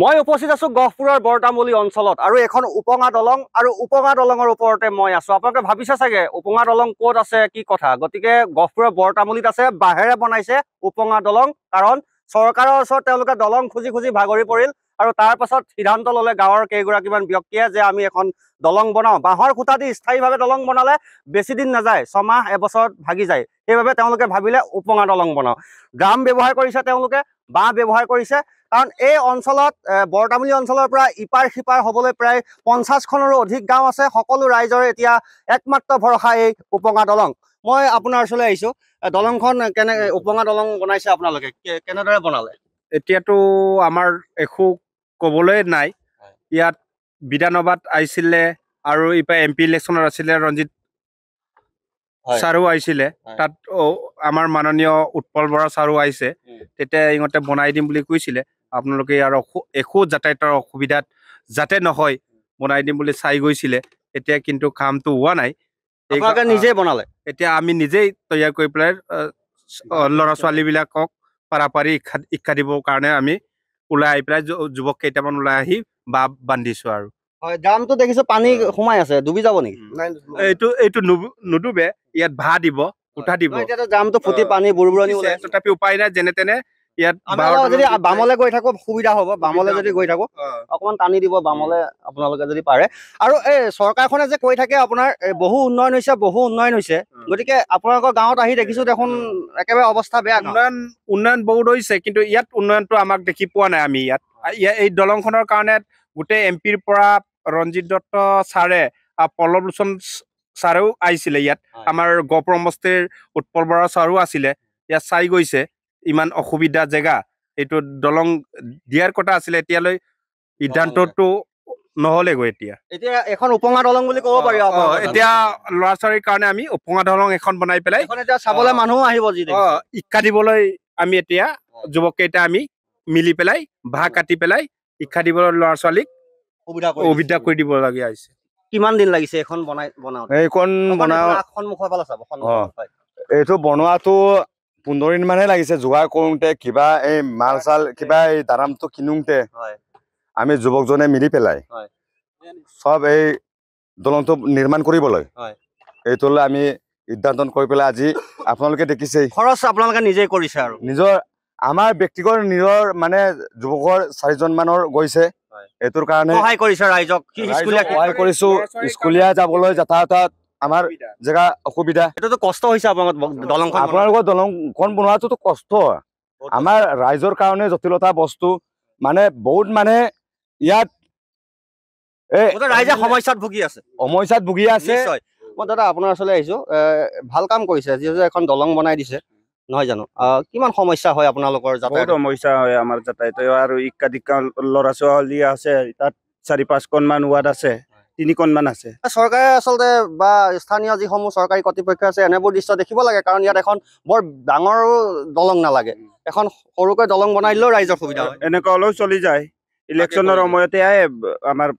মই উপস্থিত আছো গহপুৰৰ বৰতামুলী অঞ্চলত আৰু এখন উপঙা দলং আৰু উপঙা দলঙৰ ওপৰতে মই আছো। আপোনালোকে ভাবিছে চাগে উপঙা দলং ক'ত আছে কি কথা, গতিকে গহপুৰৰ বৰতামুলীত আছে। বাঁহেৰে বনাইছে উপঙা দলং, কাৰণ চৰকাৰৰ ওচৰত তেওঁলোকে দলং খুজি খুজি ভাগৰি পৰিল আৰু তাৰ পাছত সিদ্ধান্ত ললে গাঁৱৰ কেইগৰাকীমান ব্যক্তিয়ে যে আমি এখন দলং বনাওঁ। বাঁহৰ খুঁটা দি স্থায়ীভাৱে দলং বনালে বেছি দিন নাযায়, ছমাহ এবছৰত ভাগি যায়। সেইবাবে তেওঁলোকে ভাবিলে উপঙা দলং বনাওঁ। ড্ৰাম ব্যৱহাৰ কৰিছে, তেওঁলোকে বাঁহ ব্যৱহাৰ কৰিছে, কাৰণ এই অঞ্চলত বৰতামুলী অঞ্চলৰ পৰা ইপাৰ সিপাৰ হ'বলৈ প্ৰায় 50খনৰো অধিক গাঁও আছে। সকলো ৰাইজৰে এতিয়া একমাত্ৰ ভৰসা এই উপঙা দলং। মই আপোনাৰ ওচৰলৈ আহিছো। দলংখন উপঙা দলং বনাইছে আপোনালোকে, কেনেদৰে বনালে? এতিয়াতো আমাৰ একো ক'বলৈ নাই। ইয়াত বিধানসভাত আহিছিলে আৰু ইপাৰে MP ইলেকশ্যনত আছিলে, ৰঞ্জিত ছাৰো আহিছিলে, তাত আমাৰ মাননীয় উৎপল বৰা ছাৰো আহিছে। তেতিয়া ইহঁতে বনাই দিম বুলি কৈছিলে। আপোনালোকে ইয়াৰ একো যাতায়াতৰ অসুবিধাত যাতে নহয় বনাই দিম বুলি চাই গৈছিলে। এতিয়া কিন্তু কামটো হোৱা নাই। আপোনালোকে নিজেই বনালে? এতিয়া আমি নিজেই তৈয়াৰ কৰি পেলাই ল'ৰা ছোৱালীবিলাকক পাৰাপাৰি শিক্ষা দিবৰ কাৰণে আমি ওলাই আহি পেলাই যুৱক কেইটামান ওলাই আহি বান্ধিছো আৰু। হয়, ড্ৰামটো দেখিছো পানী সোমাই আছে, ডুবি যাব নেকি? এইটো নুডুবে, ইয়াত ভাঁ দিব, উঠা দিব। এতিয়াতো ড্ৰামটো ফুটি পানী বুৰবুৰণি ওলাই, তথাপি উপায় নাই, যেনে তেনে ইয়াত যদি বামলে গৈ থাকো সুবিধা হ'ব। বামলে যদি গৈ থাকো অকমান টানি দিব বামলে আপোনালোকে যদি পাৰে। আৰু এই চৰকাৰখনে যে কৈ থাকে আপোনাৰ বহু উন্নয়ন হৈছে, বহু উন্নয়ন হৈছে, গতিকে আপোনালোকৰ গাঁৱত আহি দেখিছো দেখোন একেবাৰে অৱস্থা বেয়া। উন্নয়ন বহুত হৈছে, কিন্তু ইয়াত উন্নয়নটো আমাক দেখি পোৱা নাই। আমি ইয়াত এই দলংখনৰ কাৰণে গোটেই MPৰ পৰা ৰঞ্জিত দত্ত ছাৰে, পল্লৱ লোচন ছাৰেও আহিছিলে ইয়াত, আমাৰ গহপুৰ সমষ্টিৰ উৎপল বৰা ছাৰো আছিলে। ইয়াত চাই গৈছে ইমান অসুবিধা জেগা, এইটো দলং দিয়াৰ কথা আছিলে। এতিয়ালৈ সিদ্ধান্তটো নহলেগৈ। এতিয়া এখন উপঙা দলং বুলি ক'ব পাৰি। এতিয়া ল'ৰা ছোৱালীৰ কাৰণে আমি উপঙা দলং এখন বনাই পেলাই চাবলৈ মানুহ আহিব, শিক্ষা দিবলৈ আমি এতিয়া যুৱক কেইটা আমি মিলি পেলাই বাঁহ কাটি পেলাই শিক্ষা দিবলৈ ল'ৰা ছোৱালীক সুবিধা কৰি দিব লগীয়া হৈছে। কিমান দিন লাগিছে এখন বনাওঁতে? এইটো বনোৱাটো 15 দিন মানহে লাগিছে। যোগাৰ কৰোঁতে কিবা এই মাল চাল কিবা এই দাৰামটো কিনোতে আমি যুৱকজনে মিলি পেলাই সব এই দলংটো নিৰ্মাণ কৰিবলৈ এইটোলৈ আমি সিদ্ধান্ত কৰি পেলাই আজি আপোনালোকে দেখিছেই। খৰচ আপোনালোকে নিজেই কৰিছে আৰু নিজৰ আমাৰ ব্যক্তিগত নিজৰ মানে যুৱকৰ 4জন মানৰ গৈছে। এইটোৰ কাৰণে সহায় কৰিছে ৰাইজক, সহায় কৰিছো। স্কুলীয়া যাবলৈ যাতায়াতত আমাৰ জেগা অসুবিধা, এইটোতো কষ্ট হৈছে আপোনালোকৰ। আপোনালোকৰ দলংখন বনোৱাটোতো কষ্ট, আমাৰ ৰাইজৰ কাৰণে জটিলতা বস্তু। মানে বহুত মানে ইয়াত ৰাইজে সমস্যাত ভুগি আছে। মই দাদা আপোনাৰ ওচৰলৈ আহিছো। ভাল কাম কৰিছে, যিহেতু এখন দলং বনাই দিছে, নহয় জানো? কিমান সমস্যা হয় আপোনালোকৰ? বহুত সমস্যা হয় আমাৰ যাতায়াত। আৰু ইক্কা দিক্কা ল'ৰা ছোৱালী আছে, তাত 4-5খন মান ৱাৰ্ড আছে, 3খন মান আছে। চৰকাৰে আচলতে বা স্থানীয় যিসমূহ চৰকাৰী কৰ্তৃপক্ষ আছে এনেবোৰ দৃশ্য দেখিব লাগে, কাৰণ ইয়াত এখন বৰ ডাঙৰ দলং নালাগে, এখন সৰুকৈ দলং বনাই দিলেও ৰাইজৰ সুবিধা হয়। এনেকুৱা হ'লেও চলি যায়। ইলেকশ্যনৰ সময়তে আহে আমাৰ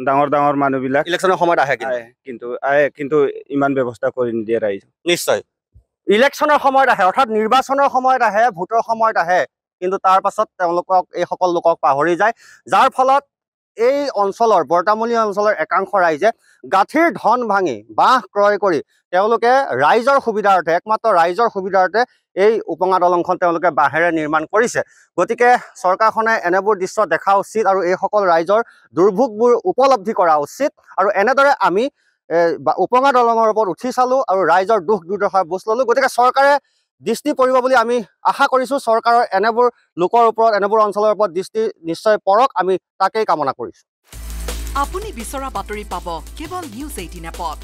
ডাঙৰ ডাঙৰ মানুহবিলাক, ইলেকশ্যনৰ সময়ত আহে, কিন্তু ইমান ব্যৱস্থা কৰি নিদিয়ে ৰাইজ। নিশ্চয় ইলেকশ্যনৰ সময়ত আহে, অৰ্থাৎ নিৰ্বাচনৰ সময়ত আহে, ভোটৰ সময়ত আহে, কিন্তু তাৰ পাছত তেওঁলোকক এই সকল লোকক পাহৰি যায়, যাৰ ফলত এই অঞ্চলৰ বৰতামুলী অঞ্চলৰ একাংশ ৰাইজে গাঁঠিৰ ধন ভাঙি বাঁহ ক্ৰয় কৰি তেওঁলোকে ৰাইজৰ সুবিধাৰ্থে, একমাত্ৰ ৰাইজৰ সুবিধাৰ্থে এই উপঙা দলংখন তেওঁলোকে বাঁহেৰে নিৰ্মাণ কৰিছে। গতিকে চৰকাৰখনে এনেবোৰ দৃশ্য দেখা উচিত আৰু এইসকল ৰাইজৰ দুৰ্ভোগবোৰ উপলব্ধি কৰা উচিত। আৰু এনেদৰে আমি উপঙা দলঙৰ ওপৰত উঠি চালো আৰু ৰাইজৰ দুখ দুৰ্দশাৰ বুজ ললো। গতিকে চৰকাৰে দৃষ্টি পৰিব বুলি আমি আশা কৰিছো। চৰকাৰৰ এনেবোৰ লোকৰ ওপৰত, এনেবোৰ অঞ্চলৰ ওপৰত দৃষ্টি নিশ্চয় পৰক, আমি তাকেই কামনা কৰিছো। আপুনি বিচৰা বাতৰি পাব কেৱল নিউজ 18 এপত।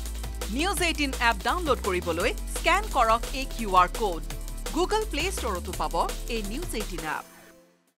নিউজ 18 এপ ডাউনলোড কৰিবলৈ স্কেন কৰক এই QR কোড। গুগল প্লে ষ্টৰতো পাব এই নিউজ 18 এপ।